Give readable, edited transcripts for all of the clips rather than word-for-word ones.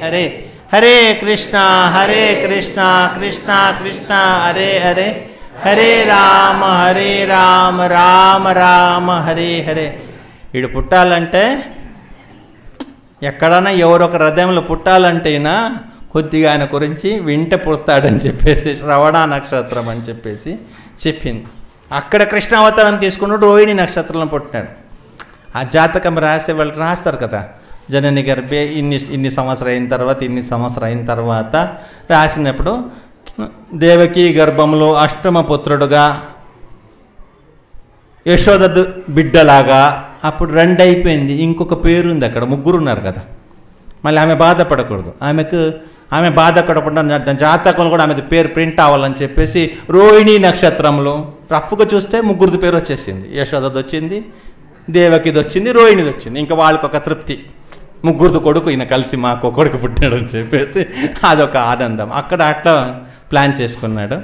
హరే హరే కృష్ణ కృష్ణ కృష్ణ హరే హరే హరే రామ రామ రామ హరే హరే. వీడు పుట్టాలంటే ఎక్కడన్నా ఎవరొక హృదయంలో పుట్టాలంటేనా కొద్దిగా ఆయన గురించి వింటే పుడతాడని చెప్పేసి శ్రవణ నక్షత్రం అని చెప్పేసి చెప్పింది. అక్కడ కృష్ణావతారం తీసుకున్నాడు, రోహిణి నక్షత్రంలో పుట్టినాడు. ఆ జాతకం రాసే వాళ్ళు రాస్తారు కదా, జనని గర్భే ఇన్ని సంవత్సరం అయిన తర్వాత రాసినప్పుడు దేవకి గర్భంలో అష్టమ పుత్రుడుగా, యశోద బిడ్డలాగా. అప్పుడు 2 అయిపోయింది, ఇంకొక పేరు ఉంది, అక్కడ 3 ఉన్నారు కదా. మళ్ళీ ఆమె బాధపడకూడదు, ఆమె బాధపడకుండా జాతకంలో కూడా ఆమెది పేరు ప్రింట్ అవ్వాలని చెప్పేసి రోహిణి నక్షత్రంలో రఫ్గా చూస్తే 3 పేరు వచ్చేసింది. యశోదది వచ్చింది, దేవకిది వచ్చింది, రోహిణిది వచ్చింది. ఇంకా వాళ్ళకి ఒక తృప్తి, 3 కొడుకు ఈయన కలిసి మాకు కొడుకు పుట్టాడు అని చెప్పేసి అదొక ఆనందం. అక్కడ అట్లా ప్లాన్ చేసుకున్నాడు.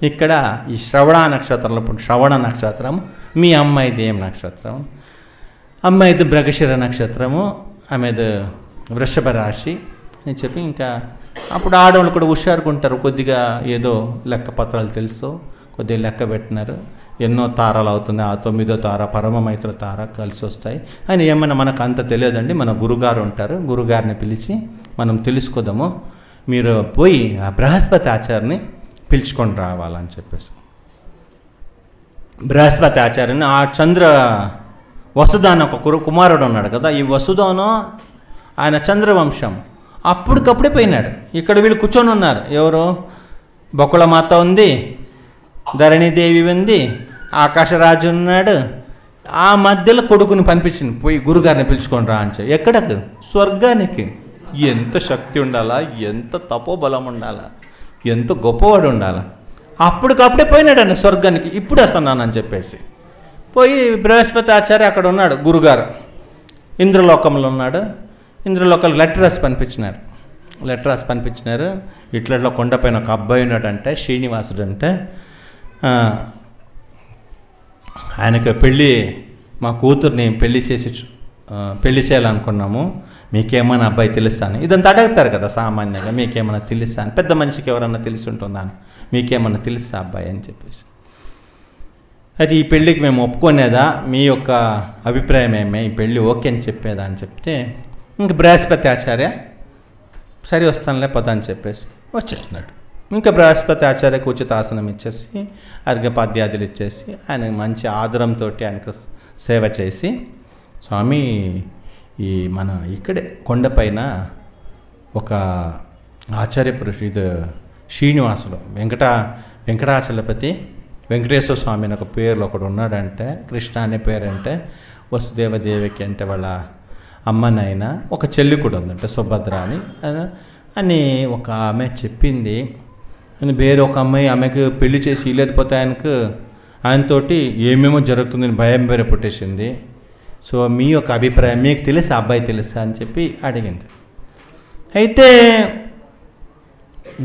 ఇక్కడ ఈ శ్రవణ నక్షత్రంలో శ్రవణ నక్షత్రం. మీ అమ్మాయిది ఏం నక్షత్రం? అమ్మాయిది మృగశిర నక్షత్రము, ఆమెది వృషభ రాశి అని చెప్పి. ఇంకా అప్పుడు ఆడవాళ్ళు కూడా హుషారుగా ఉంటారు, కొద్దిగా ఏదో లెక్క పత్రాలు తెలుసు, కొద్దిగా లెక్క పెట్టినారు. ఎన్నో తారాలు అవుతుంది, ఆ 9వ తార పరమమైత్ర తార కలిసి వస్తాయి అని. ఏమైనా మనకు అంత తెలియదండి, మన గురుగారు ఉంటారు, గురుగారిని పిలిచి మనం తెలుసుకోదాము, మీరు పోయి ఆ బృహస్పతి ఆచార్యని పిలుచుకొని రావాలని చెప్పేసి. బృహస్పతి ఆచార్యని ఆ వసుధాన ఒక కుమారుడు ఉన్నాడు కదా, ఈ వసుధాను ఆయన చంద్రవంశం. అప్పటికప్పుడే పోయినాడు. ఇక్కడ వీళ్ళు కూర్చొని ఉన్నారు, ఎవరు? బకుళమాత ఉంది, ధరణీదేవి ఉంది, ఆకాశరాజు ఉన్నాడు. ఆ మధ్యలో కొడుకుని పంపించింది, పోయి గురుగారిని పిలుచుకొని రా అని చెప్పి. ఎక్కడకు? స్వర్గానికి. ఎంత శక్తి ఉండాలా, ఎంత తపోబలం ఉండాలా, ఎంత గొప్పవాడు ఉండాలా. అప్పటికప్పుడే పోయినాడు అన్న స్వర్గానికి, ఇప్పుడు వస్తున్నానని చెప్పేసి. పోయి బృహస్పతి ఆచార్య అక్కడ ఉన్నాడు, గురుగారు ఇంద్రలోకంలో ఉన్నాడు. ఇంద్రలోకంలో లెటర్ రాసి పంపించినారు. ఇట్లలో కొండపైన ఒక అబ్బాయి ఉన్నాడంటే, శ్రీనివాసుడు అంటే, ఆయనకు మా కూతుర్ని పెళ్లి చేయాలనుకున్నాము, మీకేమైనా అబ్బాయి తెలుస్తాను. ఇదంతా అడుగుతారు కదా సామాన్యంగా, మీకేమైనా తెలుస్తాను, పెద్ద మనిషికి ఎవరన్నా తెలిసి ఉంటున్నాను, మీకేమన్నా తెలుస్తా అబ్బాయి అని చెప్పేసి. అది ఈ పెళ్ళికి మేము ఒప్పుకునేదా, మీ యొక్క అభిప్రాయం ఏమే, ఈ పెళ్ళి ఓకే అని చెప్పేదా అని చెప్తే, ఇంక బృహస్పతి ఆచార్య సరే వస్తానులే పద అని చెప్పేసి వచ్చేస్తున్నాడు. ఇంకా బృహస్పతి ఆచార్యకు ఉచిత ఆసనం ఇచ్చేసి, అర్ఘ్యపాద్యాదులు ఇచ్చేసి, ఆయన మంచి ఆదరంతో ఆయనకు సేవ చేసి, స్వామి ఈ మన ఇక్కడే కొండపైన ఒక ఆచార్య పురుషుడు, ఇది శ్రీనివాసుడు వెంకటాచలపతి వెంకటేశ్వర స్వామి అని ఒక పేరులో ఒకడు ఉన్నాడంటే, కృష్ణ అనే పేరు అంటే, వసుదేవదేవికి అంటే వాళ్ళ అమ్మనైనా ఒక చెల్లి కూడా ఉందంటే సుభద్ర అని ఒక ఆమె చెప్పింది. వేరే ఒక అమ్మాయి ఆమెకు పెళ్లి చేసి లేకపోతే ఆయనతోటి ఏమేమో జరుగుతుందని భయం వేరే పుట్టేసింది. సో మీ యొక్క అభిప్రాయం, మీకు తెలుసా అబ్బాయి తెలుసా అని చెప్పి అడిగింది. అయితే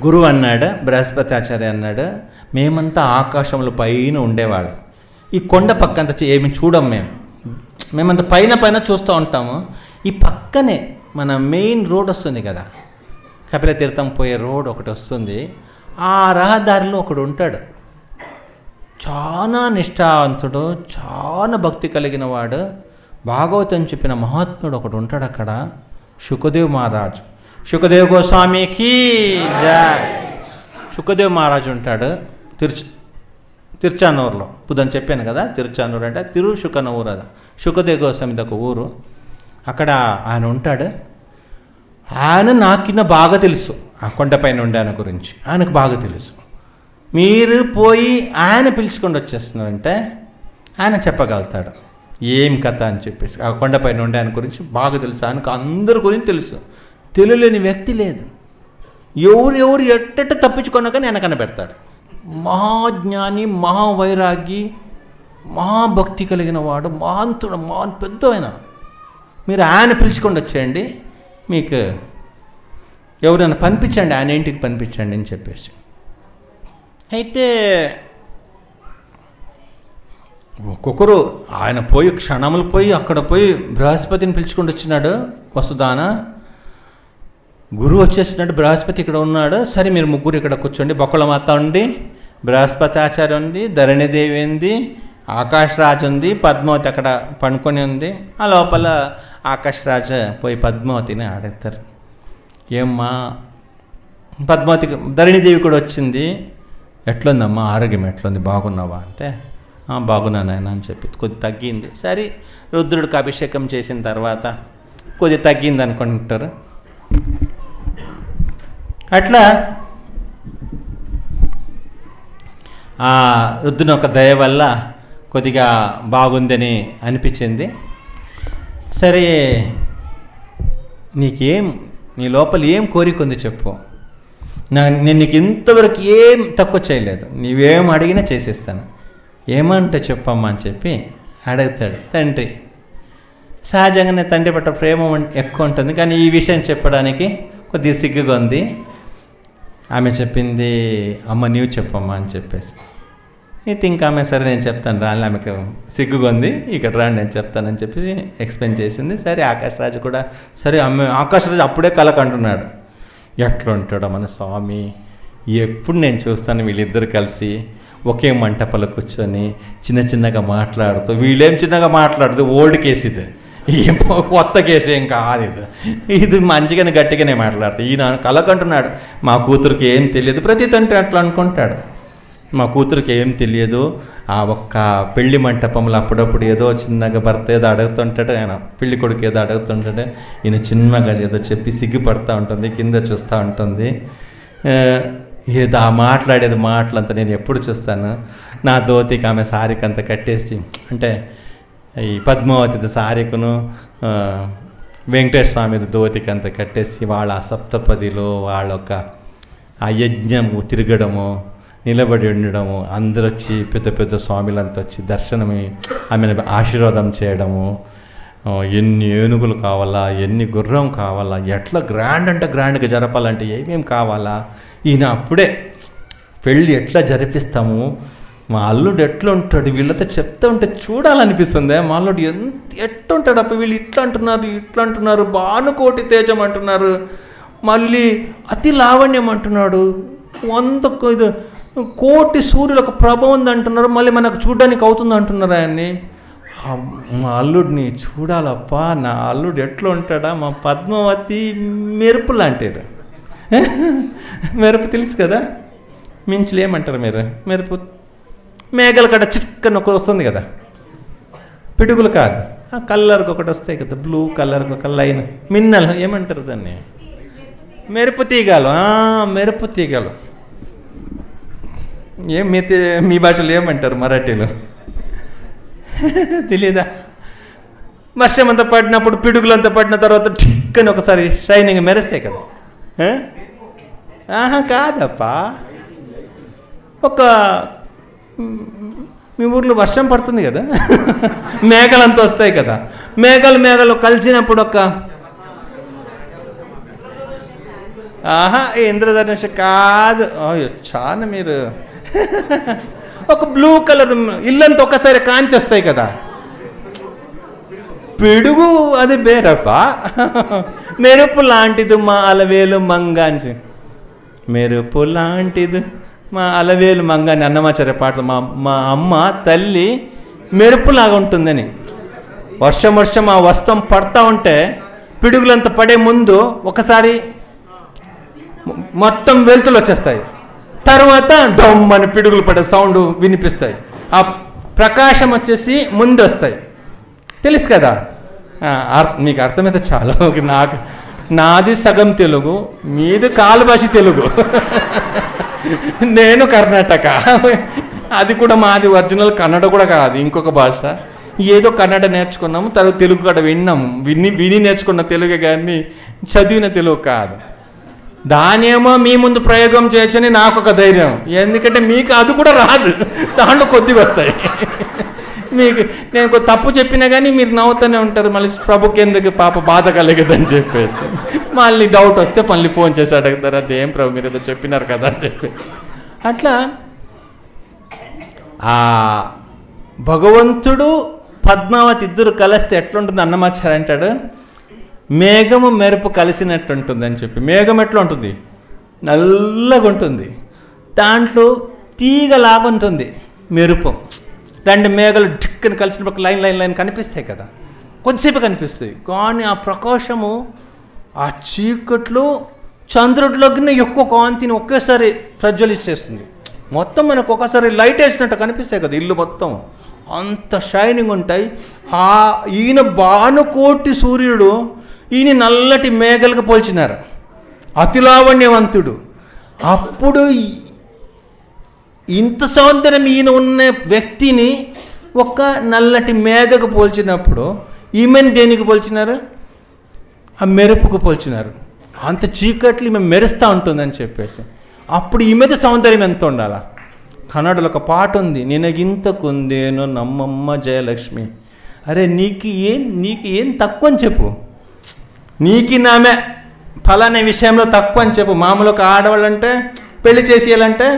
గురువు అన్నాడు, బృహస్పతి ఆచార్య అన్నాడు, మేమంతా ఆకాశంలో పైన ఉండేవాళ్ళం, ఈ కొండ పక్కంతా ఏమి చూడం, మేమంతా పైన చూస్తూ ఉంటాము. ఈ పక్కనే మన మెయిన్ రోడ్ వస్తుంది కదా, కపిల తీర్థం పోయే రోడ్ ఒకటి వస్తుంది, ఆ రహదారిలో ఒకడు ఉంటాడు, చాలా నిష్ఠావంతుడు, చాలా భక్తి కలిగిన వాడు, భాగవతం చెప్పిన మహాత్ముడు ఒకడు ఉంటాడు అక్కడ, శుకదేవ్ మహారాజు. శుకదేవ్ గోస్వామికి జై. శుకదేవ్ మహారాజు ఉంటాడు తిరుచానూరులో. పుదని చెప్పాను కదా, తిరుచానూరు అంటే తిరుశుకనూరు, అది శుకదేవ్ గోస్వామిది ఒక ఊరు. అక్కడ ఆయన ఉంటాడు. ఆయన నాకిన్న బాగా తెలుసు, ఆ కొండపైన ఉండే ఆయన గురించి ఆయనకు బాగా తెలుసు. మీరు పోయి ఆయన పిలుచుకొని వచ్చేస్తున్నారంటే ఆయన చెప్పగలుగుతాడు ఏం కథ అని చెప్పేసి. ఆ కొండపైన ఉండే ఆయన గురించి బాగా తెలుసు, ఆయనకు అందరి గురించి తెలుసు, తెలియలేని వ్యక్తి లేదు. ఎవరు ఎట్ట తప్పించుకున్నా కానీ ఆయన కనబెడతాడు. మహాజ్ఞాని, మహావైరాగి, మహాభక్తి కలిగిన వాడు, మహాంతుడు, పెద్ద ఆయన. మీరు ఆయన పిలుచుకొని వచ్చేయండి, మీకు ఎవరైనా పంపించండి, ఆయన ఇంటికి పంపించండి అని చెప్పేసి. అయితే ఒక్కొక్కరు ఆయన పోయి క్షణములు పోయి అక్కడ పోయి బృహస్పతిని పిలుచుకొని వచ్చినాడు వసుధాన. గురువు వచ్చేసినట్టు బృహస్పతి ఇక్కడ ఉన్నాడు, సరే మీరు ముగ్గురు ఇక్కడ కూర్చోండి. బొక్కలమాత ఉంది, బృహస్పతి ఆచార్య ఉంది, ధరణిదేవి ఉంది, ఆకాశరాజు ఉంది, పద్మావతి అక్కడ పండుకొని ఉంది. ఆ లోపల ఆకాశరాజు పోయి పద్మావతిని అడుగుతారు, ఏమ్మా పద్మావతికి ధరణిదేవి కూడా వచ్చింది, ఎట్లుందమ్మా ఆరోగ్యం ఎట్లుంది, బాగున్నావా అంటే బాగున్నాను ఆయన అని చెప్పి కొద్ది తగ్గింది. సరే రుద్రుడికి అభిషేకం చేసిన తర్వాత కొద్ది తగ్గింది అనుకుంటారు. అట్లా ఆ రుద్రుని ఒక దయ వల్ల కొద్దిగా బాగుందని అనిపించింది. సరే నీకేం నీ లోపల ఏం కోరిక ఉంది చెప్పు, నేను నీకు ఇంతవరకు ఏం తక్కువ చేయలేదు, నీవేం అడిగినా చేసేస్తాను, ఏమంటే చెప్పమ్మా అని చెప్పి అడుగుతాడు తండ్రి. సహజంగానే తండ్రి పట్ల ప్రేమ ఎక్కువ ఉంటుంది, కానీ ఈ విషయం చెప్పడానికి కొద్దిగా సిగ్గుగా ఉంది. ఆమె చెప్పింది, అమ్మ నీవు చెప్పమ్మా అని చెప్పేసి. అయితే ఇంకా ఆమె సరే నేను చెప్తాను రాని, ఆమెకు సిగ్గుగా ఉంది, ఇక్కడ రాండి నేను చెప్తానని చెప్పేసి ఎక్స్ప్లెయిన్ చేసింది. సరే ఆకాశరాజు కూడా సరే ఆకాశరాజు అప్పుడే కలకంటున్నాడు, ఎట్లా ఉంటాడో మన స్వామి, ఎప్పుడు నేను చూస్తాను వీళ్ళిద్దరు కలిసి ఒకే మంటపంలో కూర్చొని చిన్న చిన్నగా మాట్లాడుతూ, వీళ్ళేం చిన్నగా మాట్లాడుతూ ఓల్డ్ కేసు ఇది, ఏం కొత్త కేసు ఏం కాదు ఇది మంచిగానే గట్టిగానే మాట్లాడుతూ ఈయన కలకంటున్నాడు, మా కూతురికి ఏం తెలియదు. ప్రతి తండ్రి అట్లా అనుకుంటాడు, మా కూతురికి ఏం తెలియదు, ఆ ఒక్క పెళ్లి మంటపంలో అప్పుడప్పుడు ఏదో చిన్నగా భర్త ఏదో అడుగుతుంటాడు, ఆయన పెళ్లి కొడుకు ఏదో అడుగుతుంటాడు, ఈయన చిన్నగా ఏదో చెప్పి సిగ్గుపడుతూ ఉంటుంది, కింద చూస్తూ ఉంటుంది. ఏదో ఆ మాట్లాడేది మాటలంతా నేను ఎప్పుడు చూస్తాను, నా ధోతికి ఆమె సారీకి అంతా కట్టేసి, అంటే ఈ పద్మావతి సారీకును వెంకటేశ్వర స్వామి ధోతికి అంతా కట్టేసి వాళ్ళ సప్తపదిలో వాళ్ళొక ఆ యజ్ఞము తిరగడము, నిలబడి ఉండడము, అందరూ వచ్చి పెద్ద పెద్ద స్వామిలంతా వచ్చి దర్శనమి ఆమెను ఆశీర్వాదం చేయడము, ఎన్ని ఏనుగులు కావాలా, ఎన్ని గుర్రం కావాలా, ఎట్లా గ్రాండ్ అంటే గ్రాండ్గా జరపాలంటే ఏమేమి కావాలా, ఈయన అప్పుడే పెళ్ళి ఎట్లా జరిపిస్తాము, మా అల్లుడు ఎట్లా ఉంటాడు, వీళ్ళతో చెప్తా ఉంటే చూడాలనిపిస్తుంది, మా అల్లుడు ఎట్లా ఉంటాడు, అప్పుడు వీళ్ళు ఇట్లా అంటున్నారు, భానుకోటి తేజం అంటున్నారు, మళ్ళీ అతి లావణ్యం అంటున్నాడు, 100 కోటి సూర్యులకు ప్రభ ఉంది అంటున్నారు, మళ్ళీ మనకు చూడడానికి అవుతుంది అంటున్నారు ఆయన్ని. మా అల్లుడిని చూడాలప్పా, నా అల్లుడు ఎట్లా ఉంటాడా, మా పద్మావతి మెరుపు లాంటిది. మెరుపు తెలుసు కదా, మించులు ఏమంటారు మీరు, మెరుపు మేఘల కడ చిక్కన ఒకటి వస్తుంది కదా, పిడుగులు కాదు, ఆ కలర్కి ఒకటి వస్తాయి కదా, బ్లూ కలర్కి ఒక లైన్, మిన్నలు ఏమంటారు దాన్ని, మెరుపు తీగలు. మెరుపు తీగలు ఏం మీ భాషలో ఏమంటారు, మరాఠీలో తెలీదా? వర్షం అంతా పడినప్పుడు పిడుగులంతా పడిన తర్వాత చిక్కని ఒకసారి షైనింగ్ మెరుస్తాయి కదా. కాదప్పా, ఒక మీ ఊర్లో వర్షం పడుతుంది కదా, మేఘలంతా వస్తాయి కదా, మేఘాలు కలిసినప్పుడు ఒక ఇంద్రధనుష కాదు, చాలా మీరు ఒక బ్లూ కలర్ ఇల్లంతా ఒకసారి కాంతి వస్తాయి కదా, పిడుగు అది బేరప్ప. మెరుపు లాంటిది మా అలవేలు మంగాంచి, మెరుపు లాంటిది మా అలవేలు మంగాని అన్నమాచార్య పాటలు, మా అమ్మ తల్లి మెరుపులాగా ఉంటుందని. వర్షం ఆ వస్త్రం పడతా ఉంటే పిడుగులంతా పడే ముందు ఒకసారి మొత్తం వెలుతులు వచ్చేస్తాయి, తర్వాత డమ్ అని పిడుగులు పడే సౌండ్ వినిపిస్తాయి, ఆ ప్రకాశం వచ్చేసి ముందు వస్తాయి. తెలుసు కదా, మీకు అర్థమైతే చాలా. నాది సగం తెలుగు, మీది కాలు భాష తెలుగు, నేను కర్ణాటక, అది కూడా మాది ఒరిజినల్ కన్నడ కూడా కాదు, ఇంకొక భాష. ఏదో కన్నడ నేర్చుకున్నాము, తర్వాత తెలుగు కూడా విన్నాము, విని నేర్చుకున్న తెలుగే కానీ చదివిన తెలుగు కాదు. దానేమో మీ ముందు ప్రయోగం చేయొచ్చని నాకు ఒక ధైర్యం, ఎందుకంటే మీకు అది కూడా రాదు, దాంట్లో కొద్దిగా వస్తాయి. మీకు నేను తప్పు చెప్పినా కానీ మీరు నవ్వుతూనే ఉంటారు, మళ్ళీ ప్రభుకి ఎందుకు పాప బాధ కలగదని చెప్పేసి మళ్ళీ డౌట్ వస్తే మళ్ళీ ఫోన్ చేసి అడుగుతారు, అదేం ప్రభు మీరు ఏదో చెప్పినారు కదా అని చెప్పేసి. అట్లా ఆ భగవంతుడు పద్మావతి ఇద్దరు కలిస్తే ఎట్లుంటుంది అన్నమాచార్య అంటాడు, మేఘము మెరుపు కలిసినట్టు ఉంటుందని చెప్పి. మేఘం ఎట్లా ఉంటుంది? నల్లగా ఉంటుంది, దాంట్లో తీగలాగా ఉంటుంది మెరుపు. రెండు మేఘాలు ఢిక్కని కలిసినప్పుడు లైన్ లైన్ లైన్ కనిపిస్తాయి కదా, కొద్దిసేపు కనిపిస్తాయి. కానీ ఆ ప్రకాశము ఆ చీకట్లో చంద్రుడిలోకి ఎక్కువ కాంతిని ఒకేసారి ప్రజ్వలిస్తేస్తుంది. మొత్తం మనకు ఒకసారి లైట్ వేసినట్టు కనిపిస్తాయి కదా ఇల్లు మొత్తం, అంత షైనింగ్ ఉంటాయి. ఈయన భానుకోటి సూర్యుడు, ఈయన నల్లటి మేఘలకు పోల్చినారు, అతి లావణ్యవంతుడు. అప్పుడు ఇంత సౌందర్యం ఈయన ఉన్న వ్యక్తిని ఒక నల్లటి మేఘకు పోల్చినప్పుడు ఈమెను దేనికి పోల్చినారు? ఆ మెరుపుకు పోల్చినారు. అంత చీకట్లు ఈమె మెరుస్తూ ఉంటుందని చెప్పేసి. అప్పుడు ఈ మీద సౌందర్యం ఎంత ఉండాలా? కన్నడలో ఒక పాట ఉంది, నినగింతకుందేనో నమ్మమ్మ జయలక్ష్మి. అరే నీకు ఏం తక్కువ అని చెప్పు, నీకు నామే ఫలానా విషయంలో తక్కువ అని చెప్పు. మామూలు ఒక ఆడవాళ్ళు అంటే పెళ్లి చేసేయాలంటే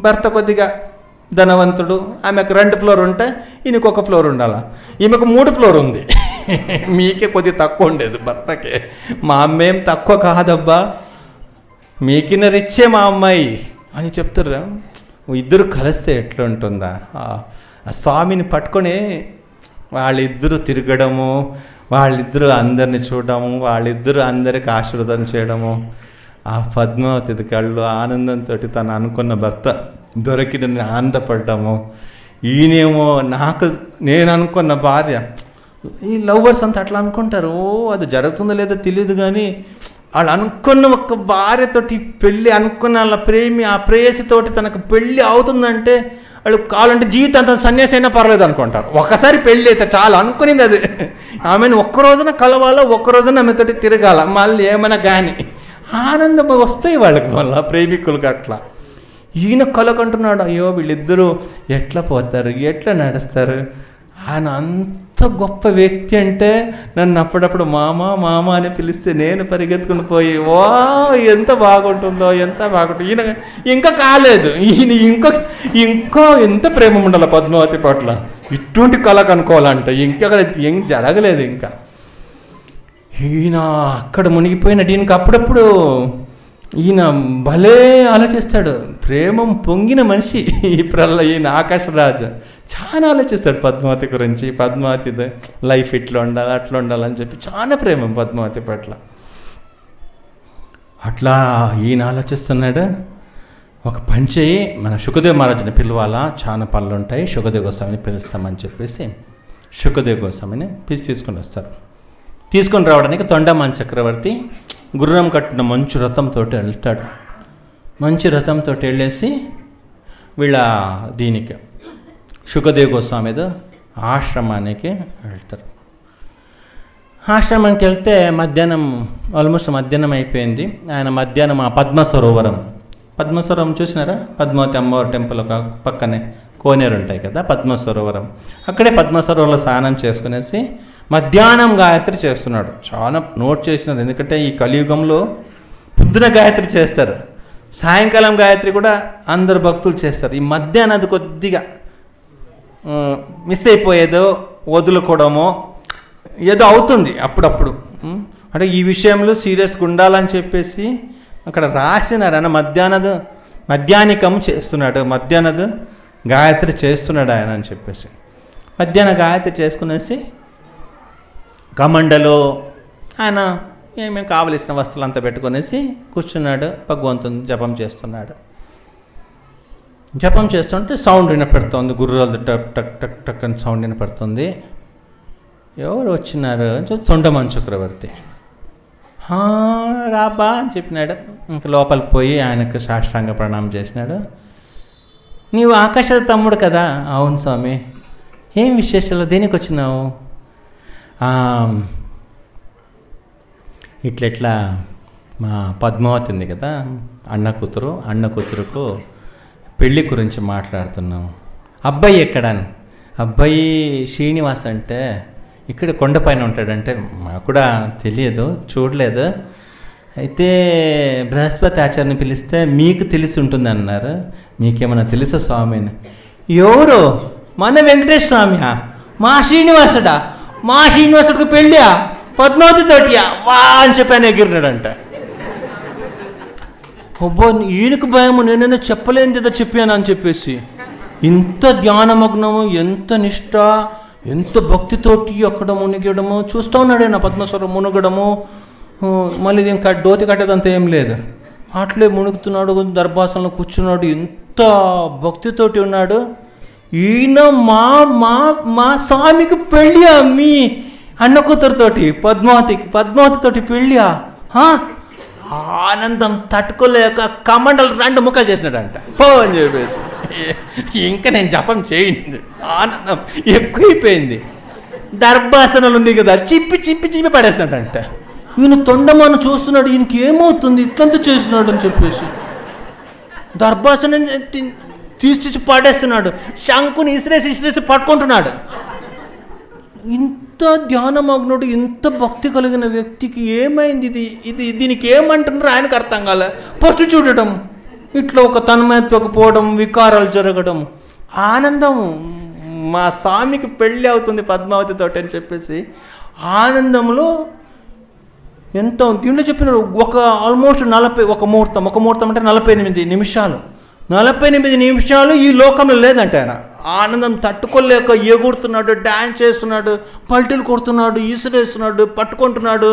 భర్త కొద్దిగా ధనవంతుడు, ఆమెకు 2 ఫ్లోర్ ఉంటే ఈయనకు 1 ఫ్లోర్ ఉండాలా, ఈమెకు 3 ఫ్లోర్ ఉంది. మీకే కొద్దిగా తక్కువ ఉండేది భర్తకే. మా అమ్మేం తక్కువ కాదబ్బా, మీకిన్న రిచ్చే మా అమ్మాయి అని చెప్తుర్రా. ఇద్దరు కలిస్తే ఎట్లా ఉంటుందా? ఆ స్వామిని పట్టుకొని వాళ్ళిద్దరూ తిరగడము, వాళ్ళిద్దరూ అందరిని చూడడము, వాళ్ళిద్దరూ అందరికి ఆశీర్వాదం చేయడము. ఆ పద్మావతి కళ్ళు ఆనందంతో తను అనుకున్న భర్త దొరికిన ఆనందపడ్డాము. ఈయనేమో నేను అనుకున్న భార్య. ఈ లవ్వర్స్ అంతా అట్లా అనుకుంటారు, అది జరుగుతుందో లేదో తెలియదు, కానీ వాళ్ళు అనుకున్న ఒక భార్యతోటి పెళ్ళి, అనుకున్న వాళ్ళ ప్రేమి ఆ ప్రేయసితోటి తనకు పెళ్ళి అవుతుందంటే వాళ్ళు కావాలంటే జీవితాంతం సన్యాసి అయినా పర్లేదు అనుకుంటారు. ఒకసారి పెళ్ళి అయితే చాలా అనుకునేది అది. ఆమెను ఒక్కరోజున కలవాలా, ఒక్కరోజున ఆమెతోటి తిరగాల, మళ్ళీ ఏమైనా కానీ ఆనందం వస్తాయి వాళ్ళకి మళ్ళీ ప్రేమికులకు. అట్లా ఈయన కలకంటున్నాడు, అయ్యో వీళ్ళిద్దరూ ఎట్లా పోతారు, ఎట్లా నడుస్తారు. ఆయన అంత గొప్ప వ్యక్తి అంటే నన్ను అప్పుడప్పుడు మామ మామ అని పిలిస్తే నేను పరిగెత్తుకుని పోయి వా ఎంత బాగుంటుందో, ఎంత బాగుంటుంది. ఈయన ఇంకా కాలేదు, ఈయన ఇంకా ఎంత ప్రేమ ఉండాలి పద్మావతి పట్ల. ఇటువంటి కళ కనుక్కోవాలంటే ఇంకెక్కడ ఏం జరగలేదు. ఇంకా ఈయన అక్కడ మునిగిపోయిన ఈయనకి అప్పుడప్పుడు ఈయన భలే ఆలోచిస్తాడు. ప్రేమం పొంగిన మనిషి ఈయన ఆకాశరాజు చాలా ఆలోచిస్తాడు పద్మావతి గురించి. పద్మావతి లైఫ్ ఇట్లా ఉండాలి, అట్లా ఉండాలని చెప్పి చాలా ప్రేమ పద్మావతి పట్ల. అట్లా ఈయన ఆలోచిస్తున్నాడు. ఒక పని చేయి, మన శుకదేవ్ మహారాజుని పిలవాలా, చాలా పనులు ఉంటాయి, శుకదేవ్ గోస్వామిని పిలుస్తామని చెప్పేసి శుకదేవ్ గోస్వామిని తీసుకొని వస్తారు. తీసుకొని రావడానికి తొండమాన్ చక్రవర్తి గుర్రం కట్టిన మంచు రథంతో వెళ్తాడు. మంచి రథంతో వెళ్ళేసి వీళ్ళ దీనికి శుకదేవ్ గోస్వామి ఆశ్రమానికి వెళ్తారు. ఆశ్రమానికి వెళ్తే ఆల్మోస్ట్ మధ్యాహ్నం అయిపోయింది. ఆయన మధ్యాహ్నం ఆ పద్మసరోవరం చూసినారా? పద్మావతి అమ్మవారి టెంపుల్ ఒక పక్కనే కోనేరు ఉంటాయి కదా, పద్మసరోవరం. అక్కడే పద్మసరోవరంలో స్నానం చేసుకునేసి మధ్యాహ్నం గాయత్రి చేస్తున్నాడు. చాలా నోట్ చేసినారు, ఎందుకంటే ఈ కలియుగంలో పొద్దున గాయత్రి చేస్తారు, సాయంకాలం గాయత్రి కూడా అందరు భక్తులు చేస్తారు. ఈ మధ్యాహ్నం అది కొద్దిగా మిస్ అయిపోయేదో వదులుకోవడమో ఏదో అవుతుంది అప్పుడప్పుడు. అంటే ఈ విషయంలో సీరియస్గా ఉండాలని చెప్పేసి అక్కడ రాసినారు. ఆయన మధ్యాహ్నికం చేస్తున్నాడు, మధ్యాహ్నది గాయత్రి చేస్తున్నాడు ఆయన అని చెప్పేసి. మధ్యాహ్న గాయత్రి చేసుకునేసి కమండలో ఆయన ఏమేమి కావలసిన వస్తువులు అంతా పెట్టుకునేసి కూర్చున్నాడు, భగవంతుని జపం చేస్తున్నాడు. జపం చేస్తుంటే సౌండ్ వినపడుతుంది, గుర్రాలు టక్ టక్ టక్ టక్ అని సౌండ్ వినపడుతుంది. ఎవరు వచ్చినారు? తొండమాన్ చక్రవర్తి. రాబా అని చెప్పినాడు. ఇంకా లోపలికి పోయి ఆయనకు సాష్టాంగ ప్రణామం చేసినాడు. నీవు ఆకాశ తమ్ముడు కదా? అవును స్వామి. ఏం విశేషాలు, దేనికి వచ్చినావు? ఇట్లా మా పద్మావతి ఉంది కదా, అన్న కూతురుకు పెళ్ళి గురించి మాట్లాడుతున్నాం. అబ్బాయి ఎక్కడాను? అబ్బాయి శ్రీనివాస్ అంటే ఇక్కడ కొండపైన ఉంటాడంటే మాకు కూడా తెలియదు, చూడలేదు. అయితే బృహస్పతి ఆచార్యని పిలిస్తే మీకు తెలిసి ఉంటుంది అన్నారు. మీకేమన్నా తెలుసా స్వామిని? ఎవరు? మన వెంకటేశ్వర స్వామి. మా శ్రీనివాసుడా? మా శ్రీనివాసుడికి పెళ్ళా? పద్మావతితోటి వా అని చెప్పి ఆయన ఎగిరినాడంట. అబ్బో ఈయనకు భయము, నేనైనా చెప్పలేని ఏదో చెప్పాను అని చెప్పేసి. ఇంత ధ్యానమగ్నము, ఎంత నిష్ఠ, ఎంత భక్తితోటి అక్కడ మునిగడము చూస్తూ ఉన్నాడు ఆయన. పద్మస్వరం మునగడము, మళ్ళీ ఇంకా డోతి కట్టేదంతా ఏం లేదు, అట్లే మునుగుతున్నాడు, దర్భాసనలో కూర్చున్నాడు, ఎంత భక్తితోటి ఉన్నాడు. ఈయన మా మా మా స్వామికి పెళ్ళియా, మీ అన్న కూతురుతోటి పద్మావతితోటి పెళ్ళియా. ఆనందం తట్టుకోలేక కమండలు 2 ముక్కలు చేసినాడంట పో అని చెప్పేసి. ఇంకా నేను జపం చేయను, ఆనందం ఎక్కువైపోయింది. దర్భాసనలు ఉంది కదా, చిప్పి పడేసినాడంట. ఈయన తొండమాను చూస్తున్నాడు, ఈయనకి ఏమవుతుంది ఇట్లంతా చేసినాడు అని చెప్పేసి. దర్భాసనం తీసి పడేస్తున్నాడు, శంకుని ఇసిరేసి పట్టుకుంటున్నాడు. ఇంత ధ్యానమగ్నుడు, ఇంత భక్తి కలిగిన వ్యక్తికి ఏమైంది? దీనికి ఏమంటున్నారు ఆయనకు అర్థం కాలే. ఫస్ట్ చూడటం, ఇట్లా ఒక తన్మయత్వకు పోవడం, వికారాలు జరగడం, ఆనందం. మా స్వామికి పెళ్ళి అవుతుంది పద్మావతితోటి అని చెప్పేసి ఆనందంలో ఎంత దీంట్లో చెప్పినాడు. ఆల్మోస్ట్ 40 ఒక ముహూర్తం అంటే 48 నిమిషాలు. 48 నిమిషాలు ఈ లోకంలో లేదంట. ఆయన ఆనందం తట్టుకోలేక ఎగురుతున్నాడు, డ్యాన్స్ చేస్తున్నాడు, పల్టీలు కొడుతున్నాడు, ఈసులేస్తున్నాడు, పట్టుకుంటున్నాడు,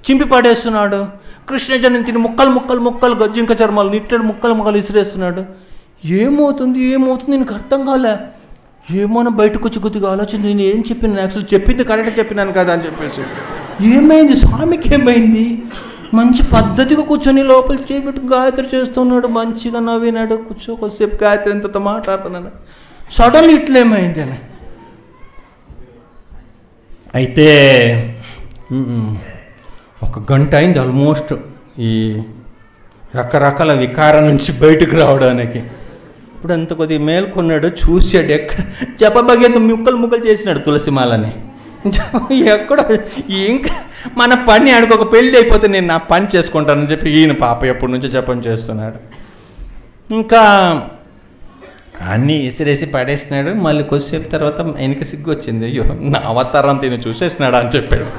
చింపి పడేస్తున్నాడు. కృష్ణ జయంతిని ముక్కలు గజ్జింక చర్మాలు నిట్టడు ముక్కలు ఇసిరేస్తున్నాడు. ఏమవుతుంది నీకు అర్థం కాలే. ఏమోనా బయటకు వచ్చి కొద్దిగా ఆలోచన, నేను ఏం చెప్పినాను, యాక్చువల్ చెప్పింది కరెక్ట్గా చెప్పినాను కదా అని చెప్పేసి. ఏమైంది స్వామికి, ఏమైంది? మంచి పద్ధతిగా కూర్చొని లోపల చేపెట్టు గాయత్రి చేస్తున్నాడు, మంచిగా నవ్వినాడు, కొద్దిసేపు గాయత్రి ఎంతతో మాట్లాడుతున్నాను. సడన్లీ ఇట్లేమైంది అని. అయితే 1 గంట అయింది ఆల్మోస్ట్ ఈ రకరకాల వికారం నుంచి బయటకు రావడానికి. ఇప్పుడు అంత కొద్దిగా మేల్కొన్నాడు, చూశాడు, ఎక్కడ జపభగ్యంగా ముక్కలు చేసినాడు తులసిమాలని. ఎక్కడ ఇంకా మన పని ఆడికి ఒక పెళ్ళి అయిపోతే నేను నా పని చేసుకుంటానని చెప్పి ఈయన పాప ఎప్పటి నుంచో జపం చేస్తున్నాడు. ఇంకా అన్నీ ఇసిరేసి పడేసినాడు. మళ్ళీ కొద్దిసేపు తర్వాత ఆయనకి సిగ్గు వచ్చింది, అయ్యో నా అవతారం తిని చూసేసినాడు అని చెప్పేసి.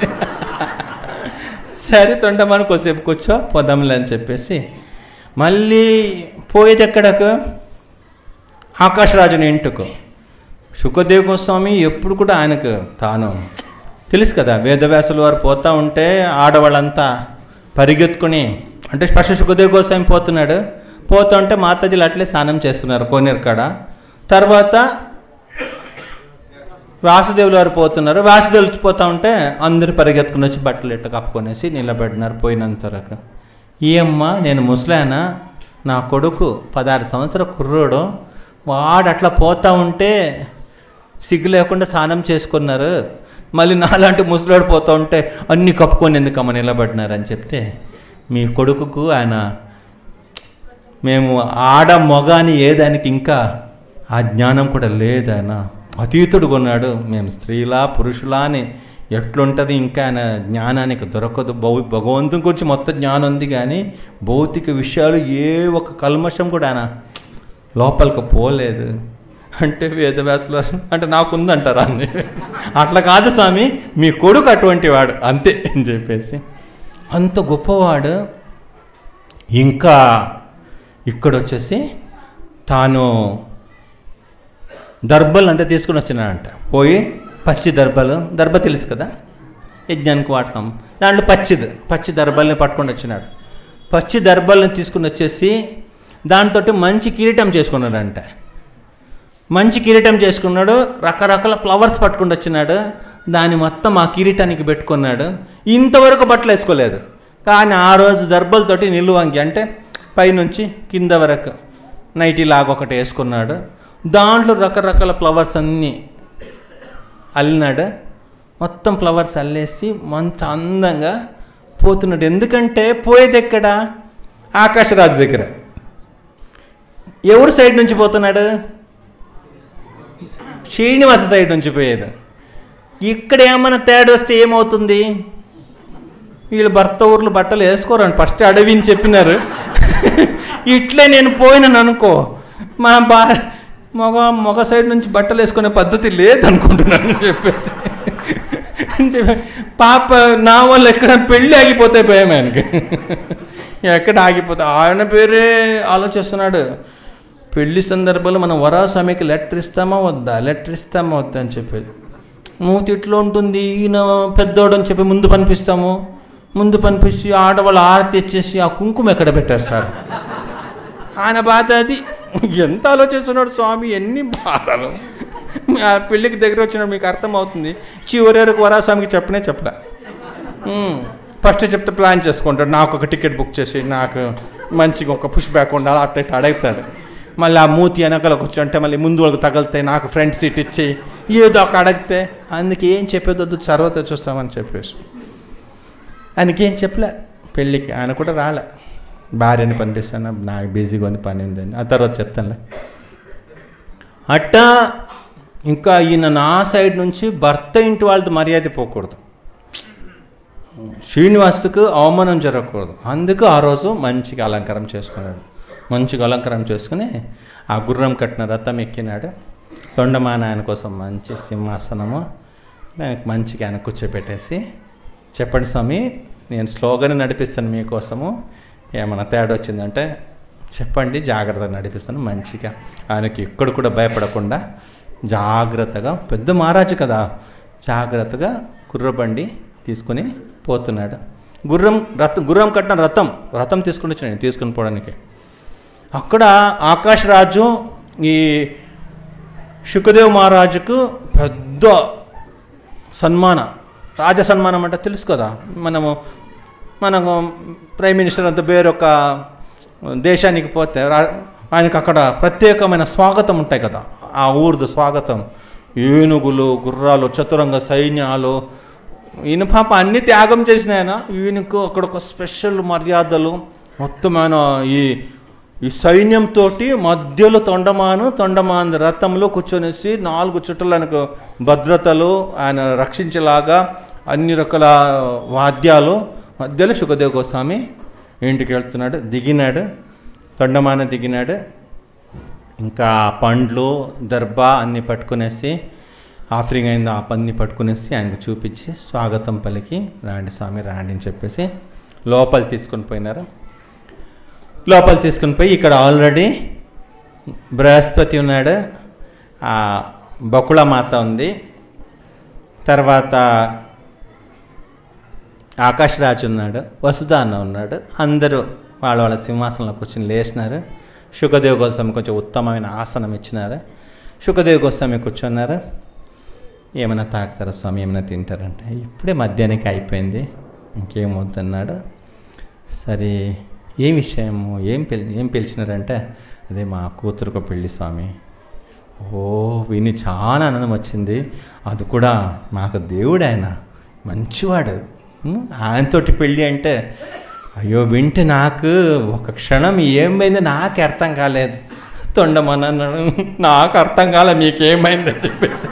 సరే తొండమని కొద్దిసేపు కూర్చో పోదాంలే అని చెప్పేసి మళ్ళీ పోయేది ఎక్కడకు, ఆకాశరాజుని ఇంటికి. శుకదేవ గోస్వామి ఎప్పుడు కూడా ఆయనకు తాను తెలుసు కదా, వేదవ్యాసుల వారు పోతూ ఉంటే ఆడవాళ్ళంతా పరిగెత్తుకుని, అంటే ఫస్ట్ శుకదేవ గోస్వామి పోతూ ఉంటే మాతాజీలు అట్లే స్నానం చేస్తున్నారు కోనేరు కాడ. తర్వాత వాసుదేవులు వారు పోతున్నారు, వాసుదేవులు పోతూ ఉంటే అందరు పరిగెత్తుకుని వచ్చి బట్టలు ఇట్ట కప్పుకొనేసి నిలబెట్టినారు పోయినంత వరకు. ఏమ్మా నేను ముసలానా, నా కొడుకు 16 సంవత్సరాల కుర్రోడు, వాడు అట్లా పోతూ ఉంటే సిగ్గు లేకుండా స్నానం చేసుకున్నారు, మళ్ళీ నాలాంటి ముసలాడు పోతూ ఉంటే అన్నీ కప్పుకొని ఎందుకమ్మ నిలబడినారని చెప్తే, మీ కొడుకుకు ఆయన మేము ఆడ మొగాని ఏదానికి ఇంకా ఆ జ్ఞానం కూడా లేదాయన, అతీతుడు కొన్నాడు, మేము స్త్రీలా పురుషులా అని ఎట్లుంటుంది, ఇంకా ఆయన జ్ఞానానికి దొరకదు. భగవంతుని గురించి మొత్తం జ్ఞానం ఉంది కానీ భౌతిక విషయాలు ఏ ఒక కల్మషం కూడా ఆయన లోపలికి పోలేదు అంటే వేదవ్యాసులు అంటే నాకుందంటారా అని. అట్లా కాదు స్వామి, మీ కొడుకు అటువంటి వాడు అంతే అని చెప్పేసి అంత గొప్పవాడు. ఇంకా ఇక్కడ వచ్చేసి తాను దర్భలు అంతా తీసుకుని వచ్చినాడంట. పోయి పచ్చి దర్భ తెలుసు కదా, యజ్ఞానికి వాడతాం, దాంట్లో పచ్చి దర్భల్ని పట్టుకొని వచ్చినాడు. పచ్చి దర్భల్ని తీసుకుని వచ్చేసి దాంతో మంచి కిరీటం చేసుకున్నాడంట. మంచి కిరీటం చేసుకున్నాడు, రకరకాల ఫ్లవర్స్ పట్టుకుని వచ్చినాడు, దాన్ని మొత్తం ఆ కిరీటానికి పెట్టుకున్నాడు. ఇంతవరకు బట్టలు వేసుకోలేదు కానీ ఆ రోజు దర్భలతోటి నిలువంగి అంటే పైనుంచి కింద వరకు నైటీ లాగా ఒకటి వేసుకున్నాడు. దాంట్లో రకరకాల ఫ్లవర్స్ అన్నీ అల్లినాడు. మొత్తం ఫ్లవర్స్ అల్లేసి మంచి అందంగా పోతున్నాడు. ఎందుకంటే పోయేది ఎక్కడ, ఆకాశరాజు దగ్గర. ఎవరు సైడ్ నుంచి పోతున్నాడు, శ్రీనివాస సైడ్ నుంచి పోయేది. ఇక్కడ ఏమైనా తేడా వస్తే ఏమవుతుంది, వీళ్ళు భర్త ఊర్లు బట్టలు వేసుకోరండి, ఫస్ట్ అడవిని చెప్పినారు. ఇట్లే నేను పోయినాను అనుకో, మా మగ సైడ్ నుంచి బట్టలు వేసుకునే పద్ధతి లేదనుకుంటున్నాను చెప్పేసి అని చెప్పి పాప నా వల్ల ఎక్కడ పెళ్ళి ఆగిపోతే భయం ఆయనకి. ఎక్కడ ఆగిపోతే ఆయన పేరే ఆలోచిస్తున్నాడు. పెళ్లి సందర్భంలో మనం వరాస్వామికి లెటర్ ఇస్తామా వద్దా అని చెప్పేది. మూతి ఇట్లా ఉంటుంది, ఈయన పెద్దోడు అని చెప్పి ముందు పనిపిస్తే ఆడవాళ్ళు ఆరతి ఇచ్చేసి ఆ కుంకుమ ఎక్కడ పెట్టేస్తారు. ఆయన బాధ అది. ఎంత ఆలోచిస్తున్నాడు స్వామి, ఎన్ని బాధలు. ఆ పెళ్ళికి దగ్గర వచ్చినప్పుడు మీకు అర్థమవుతుంది. చివరి వరకు వరాస్వామికి చెప్పలే. ఫస్ట్ చెప్తే ప్లాన్ చేసుకుంటాడు, నాకు ఒక టికెట్ బుక్ చేసి నాకు మంచిగా ఒక పుష్ బ్యాక్ ఉండాలి అట్లా అడుగుతాడు. మళ్ళీ ఆ మూతి వెనకాల కూర్చుంటే మళ్ళీ ముందు వాళ్ళకి తగిలితే నాకు ఫ్రంట్ సీట్ ఇచ్చి ఏదో ఒక అడిగితే అందుకే ఏం చెప్పేదొద్దు తర్వాత చూస్తామని చెప్పేసి ఆయనకేం చెప్పలే. పెళ్ళికి ఆయన కూడా రాలే. భార్యని పంపిస్తాను, నాకు బిజీగా ఉంది, పని ఉందని. ఆ తర్వాత చెప్తానులే. అట్టా ఇంకా ఈయన నా సైడ్ నుంచి భర్త ఇంటి వాళ్ళతో మర్యాద పోకూడదు, శ్రీనివాసుకు అవమానం జరగకూడదు. అందుకు ఆ రోజు మంచిగా అలంకారం చేసుకున్నాడు. మంచిగా అలంకారం చేసుకుని ఆ గుర్రం కట్టిన రథం ఎక్కినాడు. తొండమాన ఆయన కోసం మంచి సింహాసనము దానికి మంచిగా ఆయన కూర్చోబెట్టేసి, చెప్పండి స్వామి, నేను స్లోగానే నడిపిస్తాను మీకోసము, ఏమైనా తేడా వచ్చిందంటే చెప్పండి, జాగ్రత్తగా నడిపిస్తాను. మంచిగా ఆయనకి ఎక్కడ కూడా భయపడకుండా జాగ్రత్తగా, పెద్ద మహారాజు కదా, జాగ్రత్తగా గుర్రబండి తీసుకొని పోతున్నాడు. గుర్రం కట్టిన రథం తీసుకుని పోవడానికి అక్కడ ఆకాశరాజు ఈ శుకదేవ్ మహారాజుకు పెద్ద రాజ సన్మానం అంటే తెలుసు కదా. మనము ప్రైమ్ మినిస్టర్ అంతా వేరొక దేశానికి పోతే ఆయనకు అక్కడ ప్రత్యేకమైన స్వాగతం ఉంటాయి కదా. ఆ ఊరిది స్వాగతం, ఏనుగులు, గుర్రాలు, చతురంగ సైన్యాలు. ఈయన పాప అన్ని త్యాగం చేసిన ఆయన, ఈయనకు అక్కడ ఒక స్పెషల్ మర్యాదలు మొత్తం. ఆయన ఈ సైన్యంతో మధ్యలో తొండమాన్ రథంలో కూర్చొనేసి 4 చుట్టలు ఆయనకు భద్రతలు, ఆయన రక్షించేలాగా అన్ని రకాల వాద్యాలు మధ్యలో శుకదేవ్ గోస్వామి ఇంటికి వెళ్తున్నాడు. తొండమాన దిగినాడు. ఇంకా పండ్లు, దర్బా అన్నీ పట్టుకునేసి, ఆఫరింగ్ అయింది ఆ పన్ని పట్టుకునేసి ఆయనకు చూపించి స్వాగతం పలికి, రాండి స్వామి రాండి అని చెప్పేసి లోపల తీసుకొని పోయి ఇక్కడ ఆల్రెడీ బృహస్పతి ఉన్నాడు, బకుళమాత ఉంది, తర్వాత ఆకాశరాజు ఉన్నాడు, వసుధాన్న ఉన్నాడు. అందరూ వాళ్ళ సింహాసనంలో కూర్చొని లేచినారు. శుకదేవ్ గోస్వామి కొంచెం ఉత్తమమైన ఆసనం ఇచ్చినారు. శుకదేవ్ గోస్వామి కూర్చున్నారు. ఏమైనా తాగుతారా స్వామి, ఏమైనా తింటారంటే ఇప్పుడే మధ్యాహ్నానికి అయిపోయింది, ఇంకేమవుతున్నాడు. సరే ఏం విషయము, ఏం పిలిచినారంటే అదే మా కూతురుకు పెళ్ళి స్వామి. విని చాలా ఆనందం వచ్చింది. అది కూడా మాకు దేవుడు, ఆయన మంచివాడు, ఆయనతోటి పెళ్ళి అంటే అయ్యో వింటే నాకు ఒక క్షణం ఏమైంది నాకు అర్థం కాలేదు. తొండమన్నాడు, నాకు అర్థం కాలే మీకేమైందని చెప్పేసి.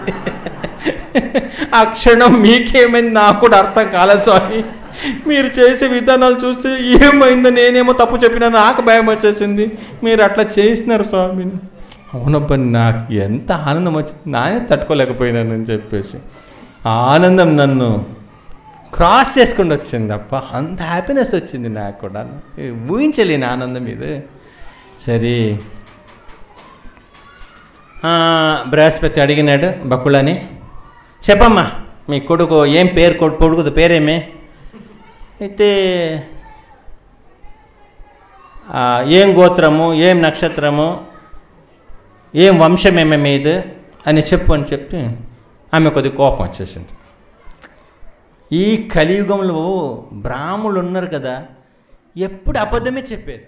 ఆ క్షణం మీకేమైంది నాకు కూడా అర్థం కాలేదు స్వామి, మీరు చేసే విధానాలు చూస్తే ఏమైందో, నేనేమో తప్పు చెప్పినా నాకు భయం వచ్చేసింది, మీరు అట్లా చేసినారు స్వామిని. అవునబ్బా నాకు ఎంత ఆనందం వచ్చింది, నానే తట్టుకోలేకపోయినానని చెప్పేసి ఆనందం నన్ను క్రాస్ చేసుకుంటూ వచ్చింది. అప్ప అంత హ్యాపీనెస్ వచ్చింది నాకు కూడా, ఊహించలేని ఆనందం ఇది. సరే బృహస్పతి అడిగినాడు బకుళని, చెప్పమ్మా మీ కొడుకు ఏం పేరు, కొడుకుది పేరేమే? అయితే ఏం గోత్రము, ఏం నక్షత్రము, ఏం వంశమేమే మీది అని చెప్పి ఆమె కొద్దిగా కోపం వచ్చేసింది. ఈ కలియుగంలో బ్రాహ్మణులు ఉన్నారు కదా, ఎప్పుడు అబద్ధమే చెప్పేది.